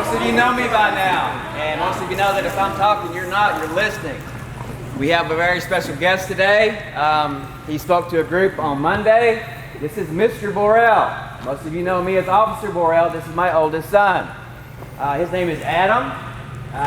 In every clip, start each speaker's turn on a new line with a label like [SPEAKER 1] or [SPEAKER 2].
[SPEAKER 1] Most of you know me by now, and most of you know that if I'm talking, you're not, you're listening. We have a very special guest today. He spoke to a group on Monday. This is Mr. Borel. Most of you know me as Officer Borel. This is my oldest son. His name is Adam.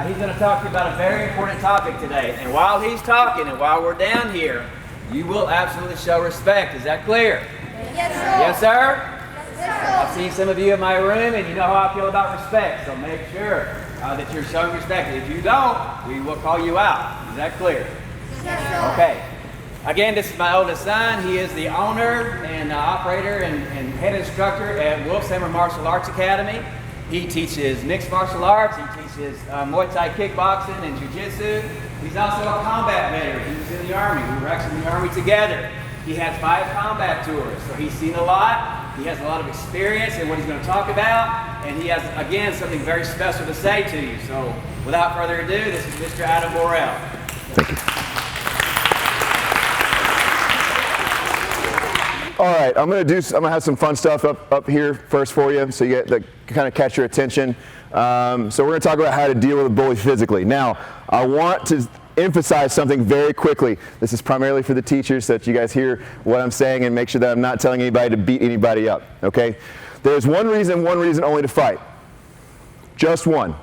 [SPEAKER 1] He's going to talk to you about a very important topic today. And while he's talking and while we're down here, you will absolutely show respect. Is that clear?
[SPEAKER 2] Yes, sir.
[SPEAKER 1] Yes, sir?
[SPEAKER 2] Yes, sir.
[SPEAKER 1] I've seen some of you in my room, and you know how I feel about respect. So make sure that you're showing respect. If you don't, we will call you out. Is that clear?
[SPEAKER 2] Yes, sir.
[SPEAKER 1] Okay. Again, this is my oldest son. He is the owner and operator and head instructor at Wolfhammer Martial Arts Academy. He teaches mixed martial arts. He teaches Muay Thai kickboxing and jiu-jitsu. He's also a combat veteran. He was in the Army. We were actually in the Army together. He has 5 combat tours, so he's seen a lot. He has a lot of experience in what he's going to talk about, and he has, again, something very special to say to you. So, without further ado, this is Mr. Adam Borel.
[SPEAKER 3] Thank you. All right, I'm gonna have some fun stuff up here first for you, so you get to kind of catch your attention. So we're gonna talk about how to deal with a bully physically. Now, I want to emphasize something very quickly. This is primarily for the teachers, so that you guys hear what I'm saying and make sure that I'm not telling anybody to beat anybody up. Okay? There's one reason only to fight. Just one.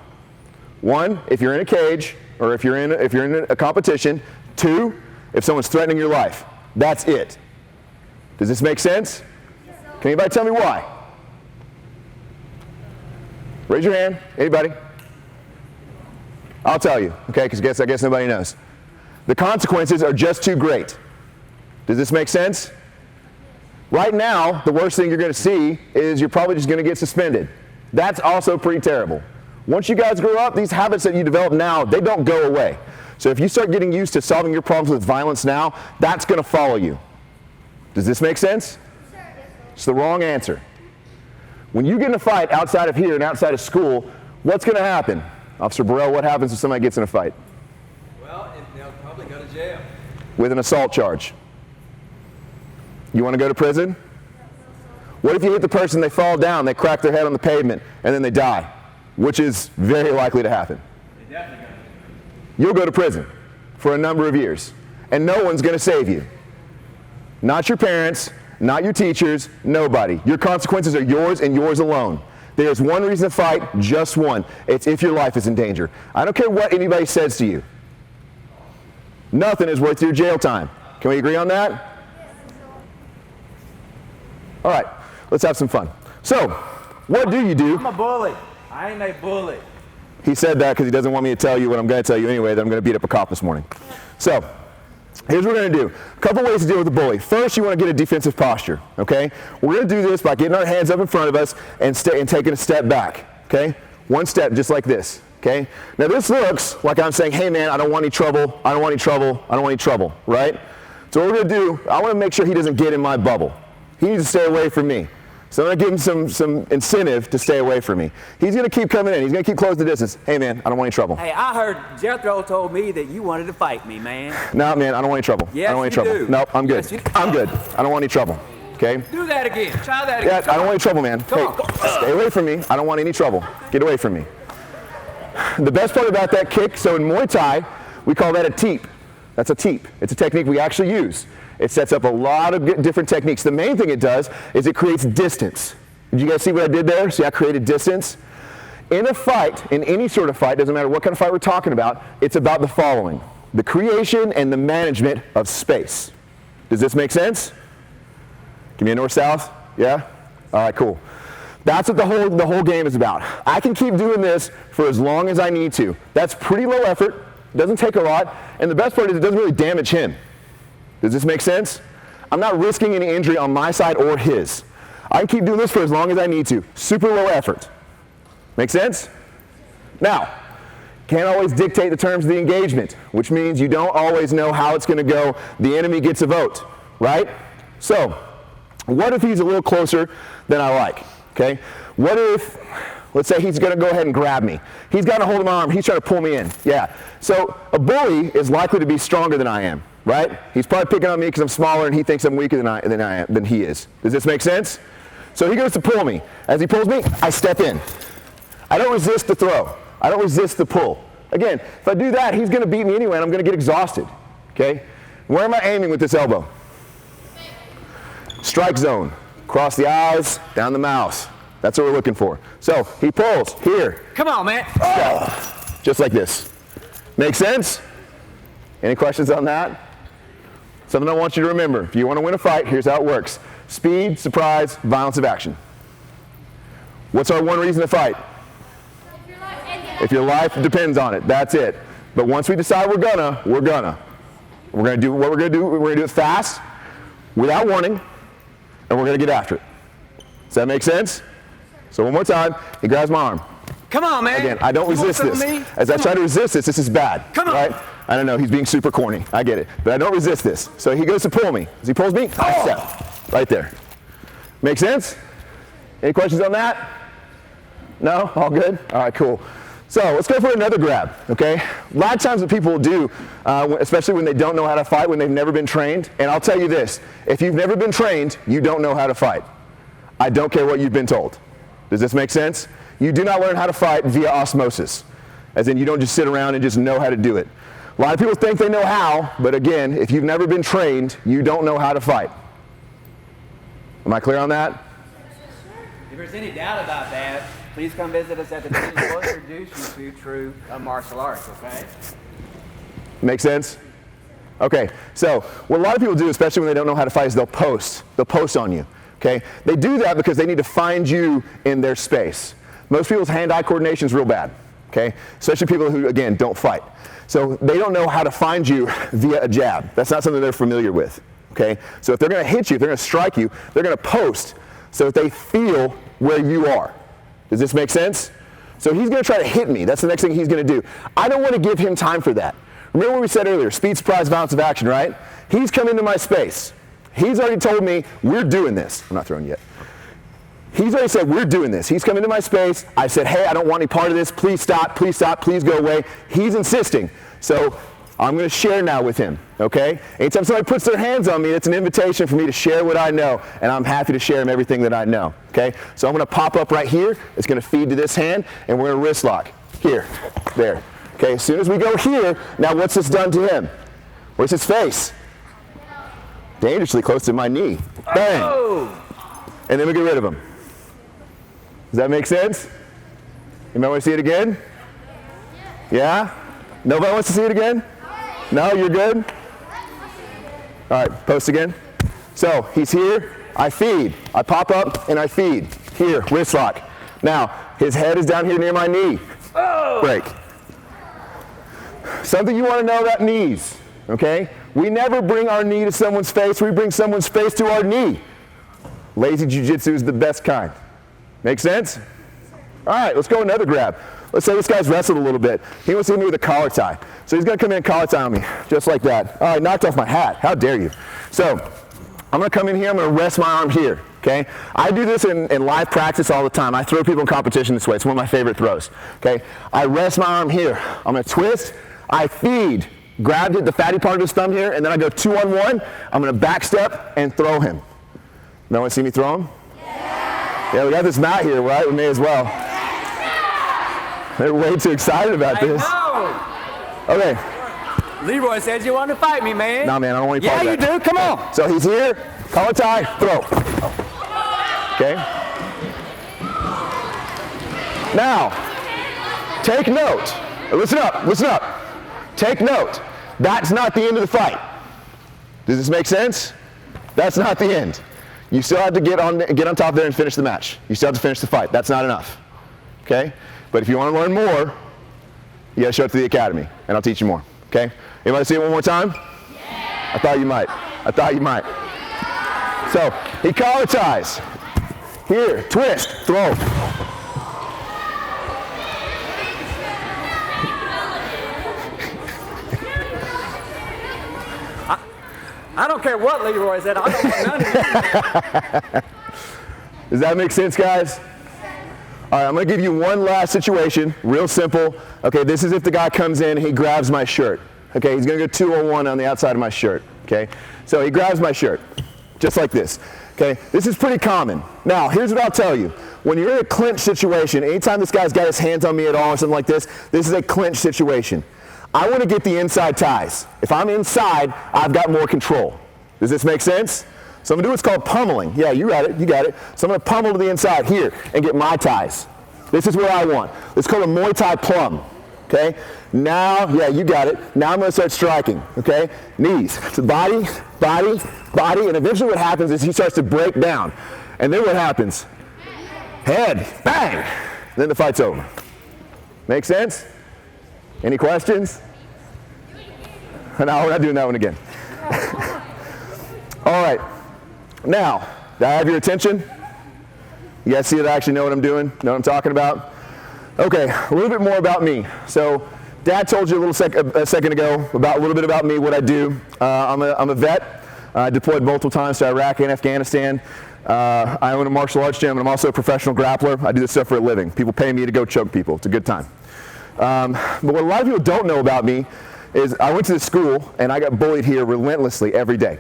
[SPEAKER 3] One, if you're in a cage or if you're in a competition. 2, if someone's threatening your life. That's it. Does this make sense? Can anybody tell me why? Raise your hand. Anybody? I'll tell you, okay, because I guess nobody knows. The consequences are just too great. Does this make sense? Right now, the worst thing you're going to see is you're probably just going to get suspended. That's also pretty terrible. Once you guys grow up, these habits that you develop now, they don't go away. So if you start getting used to solving your problems with violence now, that's going to follow you. Does this make sense? It's the wrong answer. When you get in a fight outside of here and outside of school, what's going to happen? Officer Borel, what happens if somebody gets in a fight?
[SPEAKER 1] Well, they'll probably go to jail.
[SPEAKER 3] With an assault charge. You want to go to prison? What if you hit the person, they fall down, they crack their head on the pavement, and then they die? Which is very likely to happen.
[SPEAKER 1] They definitely go.
[SPEAKER 3] You'll go to prison for a number of years, and no one's going to save you. Not your parents, not your teachers, nobody. Your consequences are yours and yours alone. There's one reason to fight, just one. It's if your life is in danger. I don't care what anybody says to you. Nothing is worth your jail time. Can we agree on that? All right, let's have some fun. So, what do you do?
[SPEAKER 1] I'm a bully. I ain't a bully.
[SPEAKER 3] He said that because he doesn't want me to tell you what I'm going to tell you anyway, that I'm going to beat up a cop this morning. So, here's what we're going to do. A couple ways to deal with a bully. First, you want to get a defensive posture, okay? We're going to do this by getting our hands up in front of us and taking a step back, okay? One step, just like this, okay? Now, this looks like I'm saying, hey, man, I don't want any trouble, I don't want any trouble, I don't want any trouble, right? So what we're going to do, I want to make sure he doesn't get in my bubble. He needs to stay away from me. So I'm going to give him some incentive to stay away from me. He's going to keep coming in. He's going to keep closing the distance. Hey, man, I don't want any trouble.
[SPEAKER 1] Hey, I heard Jethro told me that you wanted to fight me, man.
[SPEAKER 3] No, man, I don't want any trouble.
[SPEAKER 1] Yes,
[SPEAKER 3] I don't want
[SPEAKER 1] you
[SPEAKER 3] any trouble.
[SPEAKER 1] do.
[SPEAKER 3] Nope, I'm good.
[SPEAKER 1] Yes,
[SPEAKER 3] I'm good. I don't want any trouble. Okay?
[SPEAKER 1] Do that again. Try that again.
[SPEAKER 3] Yeah, I don't want any trouble, man.
[SPEAKER 1] Come on.
[SPEAKER 3] Stay away from me. I don't want any trouble. Get away from me. The best part about that kick, so in Muay Thai, we call that a Teep. That's a Teep. It's a technique we actually use. It sets up a lot of different techniques. The main thing it does is it creates distance. Did you guys see what I did there? See, I created distance. In a fight, in any sort of fight, doesn't matter what kind of fight we're talking about, it's about the following: the creation and the management of space. Does this make sense? Give me a north-south? Yeah? All right, cool. That's what the whole game is about. I can keep doing this for as long as I need to. That's pretty low effort, doesn't take a lot, and the best part is it doesn't really damage him. Does this make sense? I'm not risking any injury on my side or his. I can keep doing this for as long as I need to. Super low effort. Make sense? Now, can't always dictate the terms of the engagement, which means you don't always know how it's going to go. The enemy gets a vote, right? So, what if he's a little closer than I like? Okay? What if, let's say he's going to go ahead and grab me. He's got a hold of my arm. He's trying to pull me in. Yeah. So, a bully is likely to be stronger than I am, right? He's probably picking on me because I'm smaller and he thinks I'm weaker than he is. Does this make sense? So he goes to pull me. As he pulls me, I step in. I don't resist the throw. I don't resist the pull. Again, if I do that, he's going to beat me anyway, and I'm going to get exhausted. Okay? Where am I aiming with this elbow? Strike zone. Cross the eyes, down the mouth. That's what we're looking for. So he pulls here.
[SPEAKER 1] Come on, man.
[SPEAKER 3] Oh. Just like this. Make sense? Any questions on that? Something I want you to remember. If you want to win a fight, here's how it works. Speed, surprise, violence of action. What's our one reason to fight? If your life depends on it, that's it. But once we decide we're gonna. We're gonna do what we're gonna do. We're gonna do it fast, without warning, and we're gonna get after it. Does that make sense? So one more time, he grabs my arm.
[SPEAKER 1] Come on, man.
[SPEAKER 3] Again, I don't resist this. As I try to resist this, this is bad.
[SPEAKER 1] Come on.
[SPEAKER 3] Right? I don't know, he's being super corny. I get it. But I don't resist this. So he goes to pull me. As he pulls me, I step. Right there. Make sense? Any questions on that? No? All good? All right, cool. So let's go for another grab, okay? A lot of times what people will do, especially when they don't know how to fight, when they've never been trained, and I'll tell you this, if you've never been trained, you don't know how to fight. I don't care what you've been told. Does this make sense? You do not learn how to fight via osmosis, as in you don't just sit around and just know how to do it. A lot of people think they know how, but again, if you've never been trained, you don't know how to fight. Am I clear on that?
[SPEAKER 1] If there's any doubt about that, please come visit us at the gym. We'll introduce you to true martial arts, okay?
[SPEAKER 3] Make sense? Okay, so what a lot of people do, especially when they don't know how to fight, is they'll post. They'll post on you, okay? They do that because they need to find you in their space. Most people's hand-eye coordination is real bad, okay? Especially people who, again, don't fight. So they don't know how to find you via a jab. That's not something they're familiar with, okay? So if they're gonna hit you, if they're gonna strike you, they're gonna post so that they feel where you are. Does this make sense? So he's going to try to hit me. That's the next thing he's going to do. I don't want to give him time for that. Remember what we said earlier, speed, surprise, violence of action, right? He's come into my space. He's already told me, we're doing this. I'm not throwing yet. He's already said, we're doing this. He's come into my space. I said, hey, I don't want any part of this. Please stop, please go away. He's insisting. So I'm going to share now with him, okay? Anytime somebody puts their hands on me, it's an invitation for me to share what I know, and I'm happy to share him everything that I know, okay? So I'm going to pop up right here. It's going to feed to this hand, and we're going to wrist lock. Here, there. Okay, as soon as we go here, now what's this done to him? Where's his face? Dangerously close to my knee. Bang! Oh. And then we get rid of him. Does that make sense? Anybody want to see it again? Yeah? Nobody wants to see it again? No, you're good? All right, post again. So he's here, I feed. I pop up and I feed. Here, wrist lock. Now, his head is down here near my knee. Oh. Break. Something you want to know about knees, okay? We never bring our knee to someone's face, we bring someone's face to our knee. Lazy jiu-jitsu is the best kind. Make sense? All right, let's go another grab. Let's say this guy's wrestled a little bit. He wants to hit me with a collar tie. So he's going to come in and collar tie on me, just like that. All right, knocked off my hat. How dare you? So I'm going to come in here. I'm going to rest my arm here, okay? I do this in live practice all the time. I throw people in competition this way. It's one of my favorite throws, okay? I rest my arm here. I'm going to twist. I feed. Grab the fatty part of his thumb here, and then I go 2-on-1. I'm going to back step and throw him. No one see me throw him? Yeah, we got this mat here, right? We may as well. They're way too excited about this. Okay.
[SPEAKER 1] Leroy said you want to fight me, man.
[SPEAKER 3] No, man, I don't want any part of that.
[SPEAKER 1] Yeah, you do. Come on.
[SPEAKER 3] So he's here, collar tie, throw. Okay? Now, take note. Listen up, listen up. Take note. That's not the end of the fight. Does this make sense? That's not the end. You still have to get on top there and finish the match. You still have to finish the fight. That's not enough. Okay? But if you want to learn more, you got to show up to the academy, and I'll teach you more. Okay? Anybody see it one more time? Yeah. I thought you might. I thought you might. So he collar ties. Here, twist, throw.
[SPEAKER 1] I don't care what Leroy said. I don't want none of it.
[SPEAKER 3] Does that make sense, guys? All right, I'm going to give you one last situation, real simple. Okay, this is if the guy comes in, he grabs my shirt. Okay, he's going to go 2-on-1 on the outside of my shirt. Okay, so he grabs my shirt, just like this. Okay, this is pretty common. Now, here's what I'll tell you. when you're in a clinch situation, anytime this guy's got his hands on me at all or something like this is a clinch situation. I want to get the inside ties. If I'm inside, I've got more control. Does this make sense? So I'm going to do what's called pummeling. Yeah, you got it. So I'm going to pummel to the inside here and get my ties. This is what I want. It's called a Muay Thai plum. Okay? Now, yeah, you got it. Now I'm going to start striking. Okay? Knees. So body, and eventually what happens is he starts to break down. And then what happens? Head, bang! Then the fight's over. Make sense? Any questions? No, we're not doing that one again. All right. Now, do I have your attention? You guys see that I actually know what I'm doing? Know what I'm talking about? Okay, a little bit more about me. So, Dad told you a second ago about a little bit about me, what I do. I'm a vet. I deployed multiple times to Iraq and Afghanistan. I own a martial arts gym, and I'm also a professional grappler. I do this stuff for a living. People pay me to go choke people. It's a good time. But what a lot of people don't know about me is I went to this school, and I got bullied here relentlessly every day.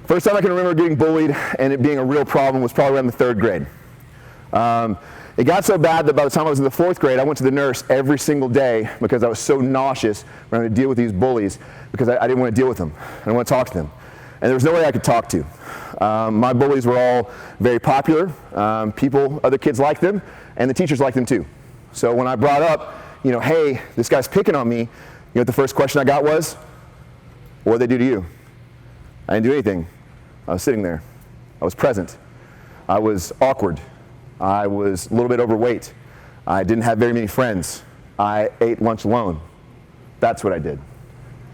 [SPEAKER 3] First time I can remember getting bullied and it being a real problem was probably around the 3rd grade. It got so bad that by the time I was in the 4th grade, I went to the nurse every single day because I was so nauseous when I had to deal with these bullies because I didn't want to deal with them. I didn't want to talk to them. And there was no way I could talk to. My bullies were all very popular. Other kids liked them, and the teachers liked them too. So when I brought up, hey, this guy's picking on me, you know what the first question I got was? What did they do to you? I didn't do anything. I was sitting there. I was present. I was awkward. I was a little bit overweight. I didn't have very many friends. I ate lunch alone. That's what I did.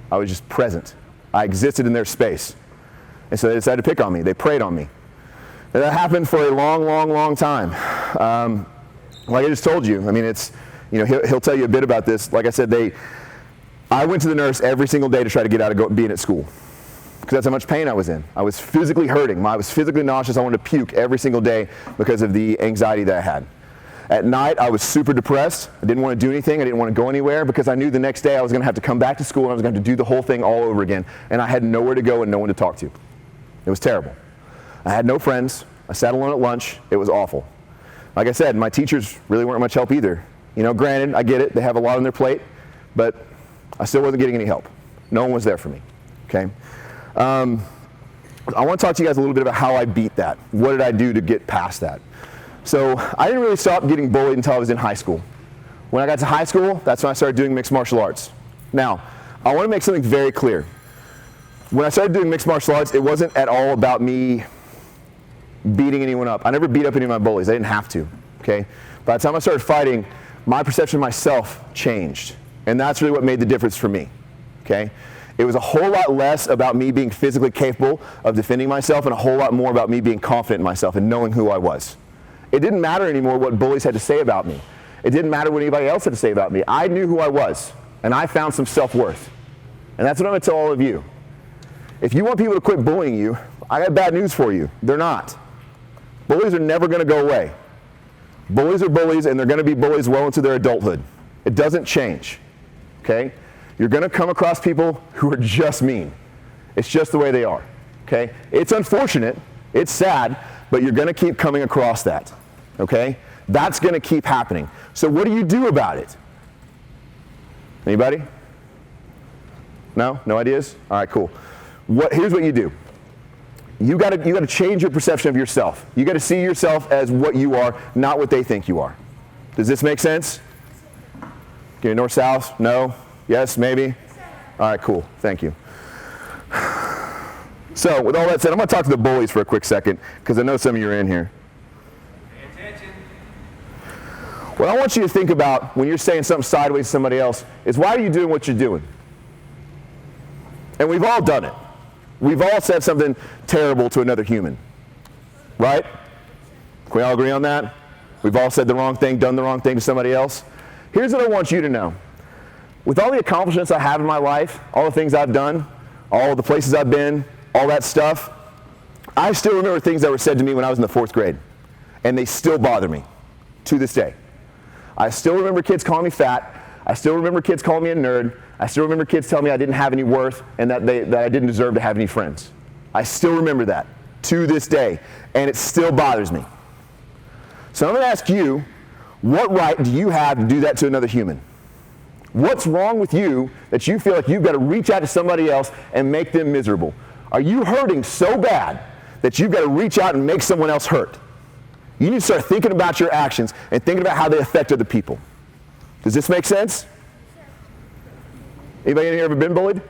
[SPEAKER 3] I was just present. I existed in their space. And so they decided to pick on me. They preyed on me. And that happened for a long, long, long time. Like I just told you, I mean, he'll tell you a bit about this. Like I said, I went to the nurse every single day to try to get out of being at school. Because that's how much pain I was in. I was physically hurting. I was physically nauseous. I wanted to puke every single day because of the anxiety that I had. At night, I was super depressed. I didn't want to do anything. I didn't want to go anywhere because I knew the next day I was going to have to come back to school and I was going to have to do the whole thing all over again. And I had nowhere to go and no one to talk to. It was terrible. I had no friends. I sat alone at lunch. It was awful. Like I said, my teachers really weren't much help either. Granted, I get it. They have a lot on their plate, but I still wasn't getting any help. No one was there for me. Okay? I want to talk to you guys a little bit about how I beat that. What did I do to get past that? So I didn't really stop getting bullied until I was in high school. When I got to high school, that's when I started doing mixed martial arts. Now, I want to make something very clear. When I started doing mixed martial arts, it wasn't at all about me beating anyone up. I never beat up any of my bullies. I didn't have to. Okay? By the time I started fighting, my perception of myself changed. And that's really what made the difference for me. Okay? It was a whole lot less about me being physically capable of defending myself and a whole lot more about me being confident in myself and knowing who I was. It didn't matter anymore what bullies had to say about me. It didn't matter what anybody else had to say about me. I knew who I was, and I found some self-worth. And that's what I'm going to tell all of you. If you want people to quit bullying you, I got bad news for you. They're not. Bullies are never going to go away. Bullies are bullies, and they're going to be bullies well into their adulthood. It doesn't change. Okay? You're going to come across people who are just mean. It's just the way they are. Okay? It's unfortunate. It's sad. But you're going to keep coming across that. Okay? That's going to keep happening. So what do you do about it? Anybody? No? No ideas? All right, cool. Here's what you do. You got to change your perception of yourself. You got to see yourself as what you are, not what they think you are. Does this make sense? Okay, north, south? No? Yes, maybe? All right, cool. Thank you. So, with all that said, I'm going to talk to the bullies for a quick second, because I know some of you are in here.
[SPEAKER 1] Pay attention.
[SPEAKER 3] What I want you to think about when you're saying something sideways to somebody else is, why are you doing what you're doing? And we've all done it. We've all said something terrible to another human. Right? Can we all agree on that? We've all said the wrong thing, done the wrong thing to somebody else. Here's what I want you to know. With all the accomplishments I have in my life, all the things I've done, all the places I've been, all that stuff, I still remember things that were said to me when I was in the 4th grade. And they still bother me to this day. I still remember kids calling me fat. I still remember kids calling me a nerd. I still remember kids telling me I didn't have any worth and that I didn't deserve to have any friends. I still remember that to this day. And it still bothers me. So I'm going to ask you, what right do you have to do that to another human? What's wrong with you that you feel like you've got to reach out to somebody else and make them miserable? Are you hurting so bad that you've got to reach out and make someone else hurt? You need to start thinking about your actions and thinking about how they affect other people. Does this make sense? Anybody in here ever been bullied?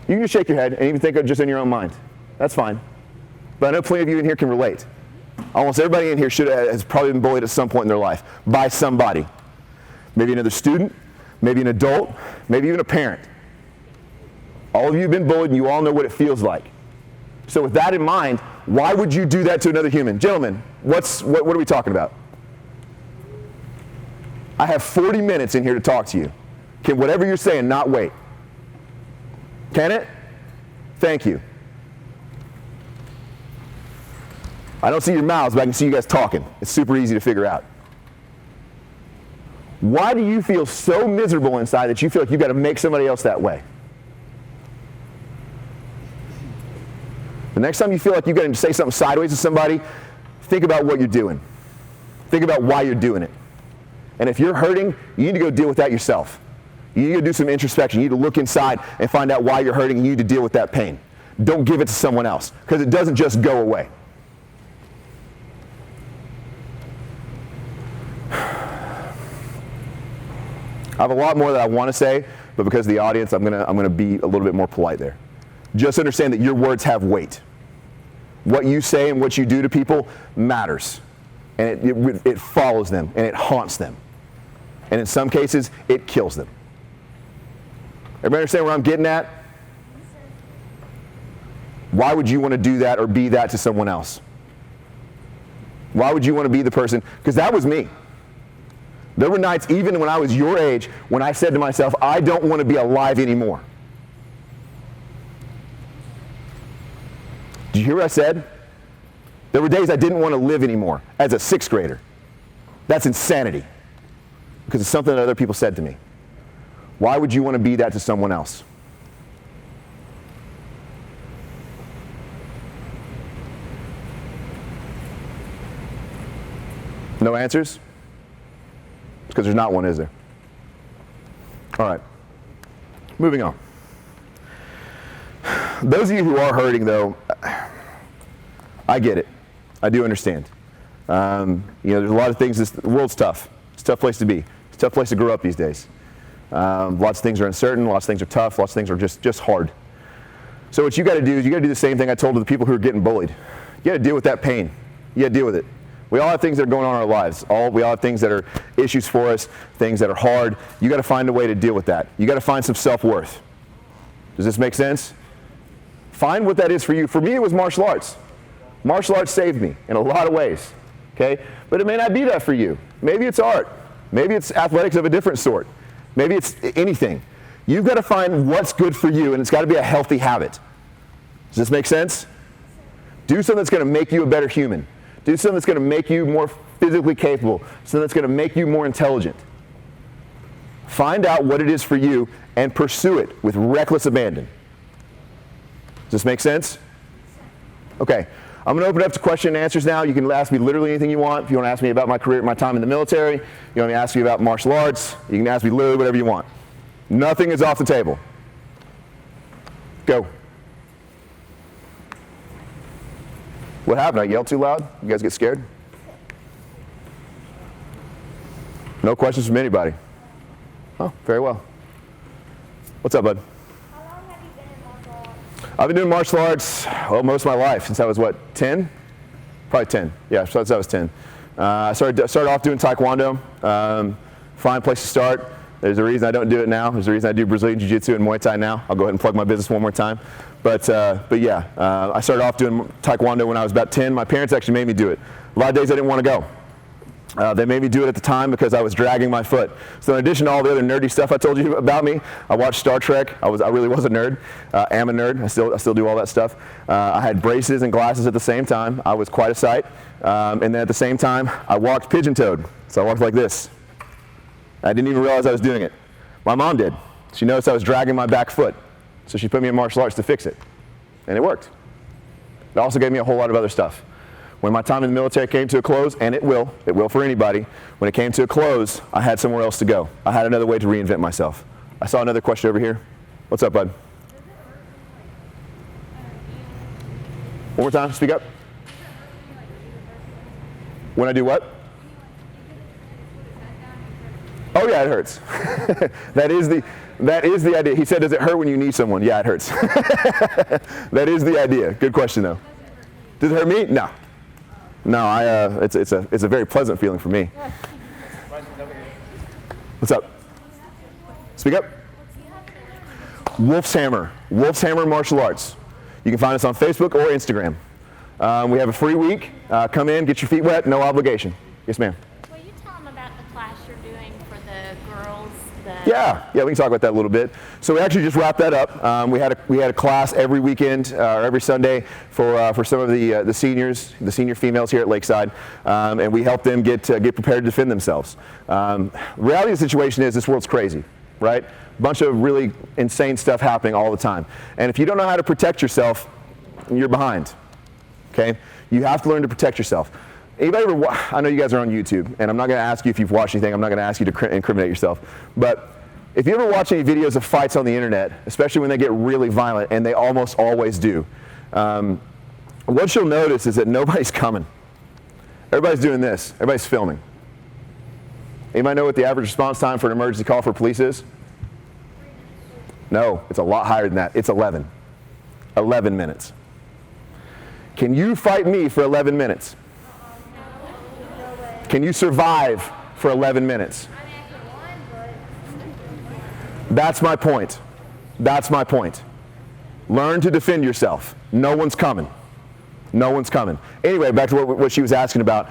[SPEAKER 3] You can just shake your head and even think of just in your own mind. That's fine. But I know plenty of you in here can relate. Almost everybody in here has probably been bullied at some point in their life by somebody. Maybe another student, maybe an adult, maybe even a parent. All of you have been bullied and you all know what it feels like. So with that in mind, why would you do that to another human? Gentlemen, what are we talking about? I have 40 minutes in here to talk to you. Can whatever you're saying not wait? Can it? Thank you. I don't see your mouths, but I can see you guys talking. It's super easy to figure out. Why do you feel so miserable inside that you feel like you've got to make somebody else that way? The next time you feel like you've got to say something sideways to somebody, think about what you're doing. Think about why you're doing it. And if you're hurting, you need to go deal with that yourself. You need to do some introspection. You need to look inside and find out why you're hurting, and you need to deal with that pain. Don't give it to someone else, because it doesn't just go away. I have a lot more that I want to say, but because of the audience, I'm gonna be a little bit more polite there. Just understand that your words have weight. What you say and what you do to people matters, and it follows them and it haunts them, and in some cases, it kills them. Everybody understand where I'm getting at? Why would you want to do that or be that to someone else? Why would you want to be the person? Because that was me. There were nights, even when I was your age, when I said to myself, I don't want to be alive anymore. Did you hear what I said? There were days I didn't want to live anymore as a 6th grader. That's insanity, because it's something that other people said to me. Why would you want to be that to someone else? No answers? Because there's not one, is there? All right, moving on. Those of you who are hurting, though, I get it. I do understand. There's a lot of things. The world's tough. It's a tough place to be. It's a tough place to grow up these days. Lots of things are uncertain. Lots of things are tough. Lots of things are just hard. So what you got to do is you got to do the same thing I told to the people who are getting bullied. You got to deal with that pain. You got to deal with it. We all have things that are going on in our lives. We all have things that are issues for us, things that are hard. You got to find a way to deal with that. You got to find some self-worth. Does this make sense? Find what that is for you. For me, it was martial arts. Martial arts saved me in a lot of ways. Okay? But it may not be that for you. Maybe it's art. Maybe it's athletics of a different sort. Maybe it's anything. You've got to find what's good for you, and it's got to be a healthy habit. Does this make sense? Do something that's going to make you a better human. Do something that's going to make you more physically capable. Something that's going to make you more intelligent. Find out what it is for you and pursue it with reckless abandon. Does this make sense? Okay. I'm going to open it up to question and answers now. You can ask me literally anything you want. If you want to ask me about my career, my time in the military, you want me to ask me about martial arts, you can ask me literally whatever you want. Nothing is off the table. Go. What happened? I yelled too loud? You guys get scared? No questions from anybody. Oh, very well. What's up, bud?
[SPEAKER 2] How long have you been in martial arts?
[SPEAKER 3] I've been doing martial arts, most of my life, since I was, 10? Probably 10. Yeah, since I was 10. I started off doing taekwondo. Fine place to start. There's a reason I don't do it now. There's a reason I do Brazilian Jiu-Jitsu and Muay Thai now. I'll go ahead and plug my business one more time. But yeah, I started off doing taekwondo when I was about 10. My parents actually made me do it. A lot of days I didn't want to go. They made me do it at the time because I was dragging my foot. So in addition to all the other nerdy stuff I told you about me, I watched Star Trek. I really was a nerd. Am a nerd. I still do all that stuff. I had braces and glasses at the same time. I was quite a sight. And then at the same time, I walked pigeon-toed. So I walked like this. I didn't even realize I was doing it. My mom did. She noticed I was dragging my back foot. So she put me in martial arts to fix it. And it worked. It also gave me a whole lot of other stuff. When my time in the military came to a close, and it will for anybody, when it came to a close, I had somewhere else to go. I had another way to reinvent myself. I saw another question over here. What's up, bud? One more time, speak up. When I do what? Oh yeah, it hurts. That is the idea. He said, does it hurt when you knee someone? Yeah, it hurts. That is the idea. Good question though. Does it hurt me? No. No, it's a very pleasant feeling for me. What's up? Speak up. Wolf's Hammer Martial Arts. You can find us on Facebook or Instagram. We have a free week. Come in, get your feet wet, no obligation. Yes, ma'am.
[SPEAKER 2] Will you tell them about the class you're doing for the girls?
[SPEAKER 3] Yeah, we can talk about that a little bit. So we actually just wrapped that up. We had a class every weekend or every Sunday for some of the seniors, the senior females here at Lakeside, and we helped them get prepared to defend themselves. Reality of the situation is this world's crazy, right? A bunch of really insane stuff happening all the time, and if you don't know how to protect yourself, you're behind. Okay, you have to learn to protect yourself. Anybody ever, I know you guys are on YouTube, and I'm not going to ask you if you've watched anything. I'm not going to ask you to incriminate yourself. But if you ever watch any videos of fights on the internet, especially when they get really violent, and they almost always do, what you'll notice is that nobody's coming. Everybody's doing this. Everybody's filming. Anybody know what the average response time for an emergency call for police is? No, it's a lot higher than that. It's 11. 11 minutes. Can you fight me for 11 minutes? Can you survive for 11 minutes? That's my point. That's my point. Learn to defend yourself. No one's coming. No one's coming. Anyway, back to what she was asking about.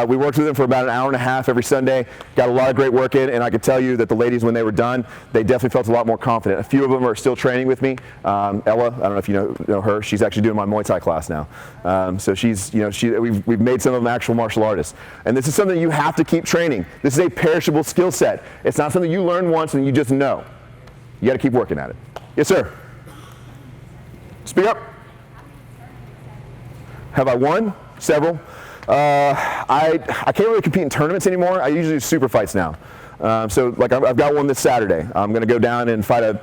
[SPEAKER 3] We worked with them for about an hour and a half every Sunday. Got a lot of great work in, and I could tell you that the ladies, when they were done, they definitely felt a lot more confident. A few of them are still training with me. Ella, I don't know if you know her. She's actually doing my Muay Thai class now. So she's, we've made some of them actual martial artists. And this is something you have to keep training. This is a perishable skill set. It's not something you learn once and you just know. You got to keep working at it. Yes, sir. Speak up. Have I won? Several. I can't really compete in tournaments anymore. I usually do super fights now. So like I've got one this Saturday. I'm going to go down and fight a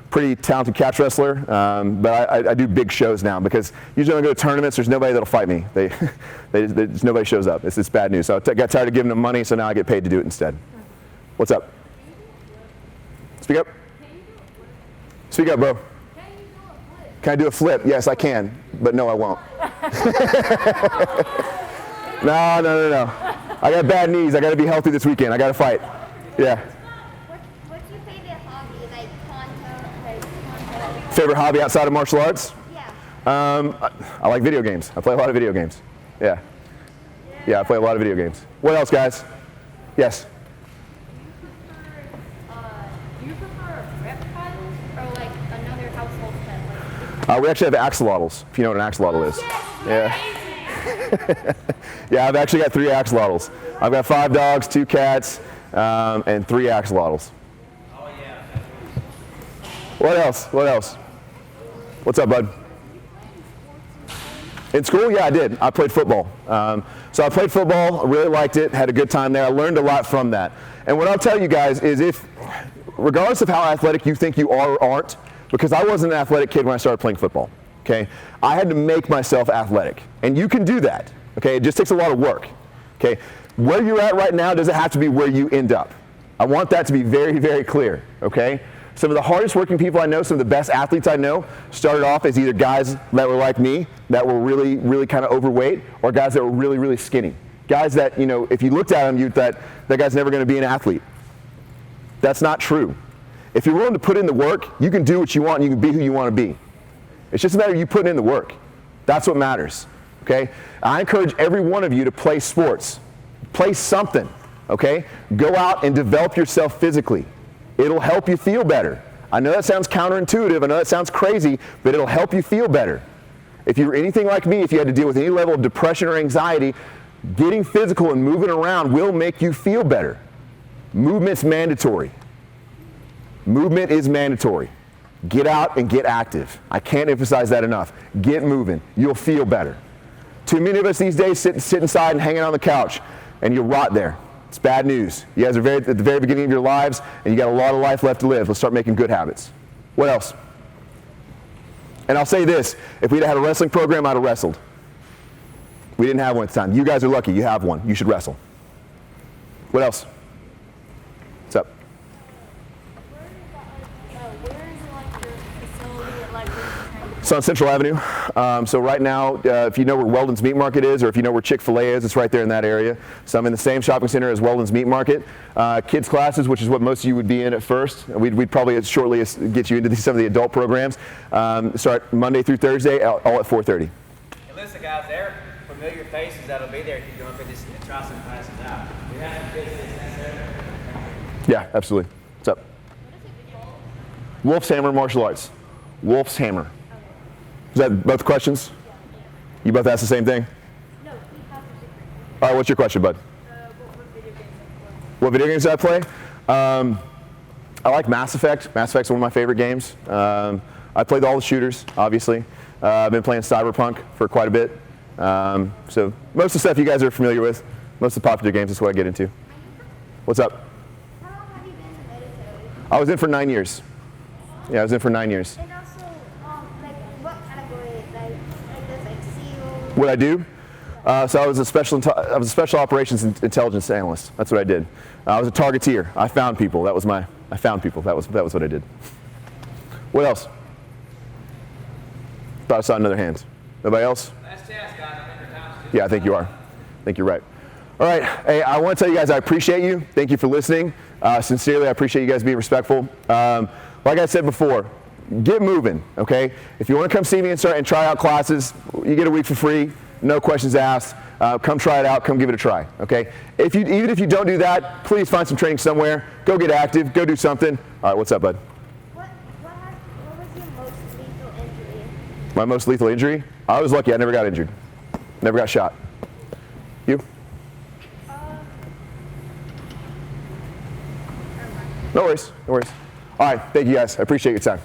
[SPEAKER 3] pretty talented catch wrestler. But I do big shows now because usually when I go to tournaments, there's nobody that'll fight me. There's nobody shows up. It's bad news. So I got tired of giving them money, so now I get paid to do it instead. What's up? Speak up. Speak up, bro. Can I do a flip? Yes, I can, but no, I won't. No. I got bad knees. I got to be healthy this weekend. I got to fight. Yeah.
[SPEAKER 2] What's your favorite hobby? Like contest?
[SPEAKER 3] Favorite hobby outside of martial arts?
[SPEAKER 2] Yeah.
[SPEAKER 3] I like video games. I play a lot of video games. Yeah, I play a lot of video games. What else, guys? Yes.
[SPEAKER 2] Do you prefer reptiles or like another household pet?
[SPEAKER 3] We actually have axolotls, if you know what an axolotl is. Yeah. Yeah, I've actually got 3 axolotls. I've got 5 dogs, 2 cats, and 3 axolotls.
[SPEAKER 1] Oh yeah.
[SPEAKER 3] What else? What's up, bud? In school? Yeah, I did. I played football. So I played football, I really liked it, had a good time there. I learned a lot from that. And what I'll tell you guys is regardless of how athletic you think you are or aren't, because I wasn't an athletic kid when I started playing football, okay? I had to make myself athletic, and you can do that, okay? It just takes a lot of work, okay? Where you're at right now doesn't have to be where you end up. I want that to be very, very clear, okay? Some of the hardest working people I know, some of the best athletes I know, started off as either guys that were like me, that were really, really kind of overweight, or guys that were really, really skinny. Guys that, if you looked at them, you'd thought, that guy's never going to be an athlete. That's not true. If you're willing to put in the work, you can do what you want and you can be who you want to be. It's just a matter of you putting in the work. That's what matters, okay? I encourage every one of you to play sports. Play something, okay? Go out and develop yourself physically. It'll help you feel better. I know that sounds counterintuitive, I know that sounds crazy, but it'll help you feel better. If you're anything like me, if you had to deal with any level of depression or anxiety, getting physical and moving around will make you feel better. Movement's mandatory. Movement is mandatory. Get out and get active. I can't emphasize that enough. Get moving. You'll feel better. Too many of us these days sit inside and hanging on the couch, and you rot there. It's bad news. You guys are at the very beginning of your lives, and you got a lot of life left to live. Let's start making good habits. What else? And I'll say this, if we'd had a wrestling program, I'd have wrestled. We didn't have one at the time. You guys are lucky, you have one. You should wrestle. What else? What's up? It's on Central Avenue. So right now, if you know where Weldon's Meat Market is, or if you know where Chick-fil-A is, it's right there in that area. So I'm in the same shopping center as Weldon's Meat Market. Kids classes, which is what most of you would be in at first. We'd probably shortly get you into some of the adult programs. Start Monday through Thursday, all at 4:30.
[SPEAKER 1] And listen, guys, there are familiar faces that'll be there if you go up and just try some classes out. We have some kids there.
[SPEAKER 3] Yeah, absolutely. What's up? Wolf's Hammer Martial Arts. Wolf's Hammer. Is that both questions? You both asked the same thing?
[SPEAKER 2] No, he has a different.
[SPEAKER 3] All right, what's your question, bud? What video games do I play? I like Mass Effect. Mass Effect's one of my favorite games. I played all the shooters, obviously. I've been playing Cyberpunk for quite a bit. So most of the stuff you guys are familiar with, most of the popular games is what I get into. What's up?
[SPEAKER 2] How long have you been in the military?
[SPEAKER 3] I was in for 9 years. Yeah, I was in for 9 years.
[SPEAKER 2] And also, like, what category? Like does like SEAL?
[SPEAKER 3] What I do? So I was a special operations intelligence analyst. That's what I did. I was a targeteer. I found people. That was That was what I did. What else? Thought I saw another hand. Nobody else?
[SPEAKER 1] Last chance, guys. I think your time's just
[SPEAKER 3] Yeah, I think you are. I think you're right. All right. Hey, I want to tell you guys I appreciate you. Thank you for listening. Sincerely, I appreciate you guys being respectful. Like I said before, get moving, okay? If you want to come see me and try out classes, you get a week for free, no questions asked. Come try it out, come give it a try, okay? Even if you don't do that, please find some training somewhere. Go get active, go do something. All right, what's up, bud?
[SPEAKER 2] What was your most lethal injury?
[SPEAKER 3] My most lethal injury? I was lucky, I never got injured. Never got shot. You? No worries, no worries. All right, thank you guys. I appreciate your time.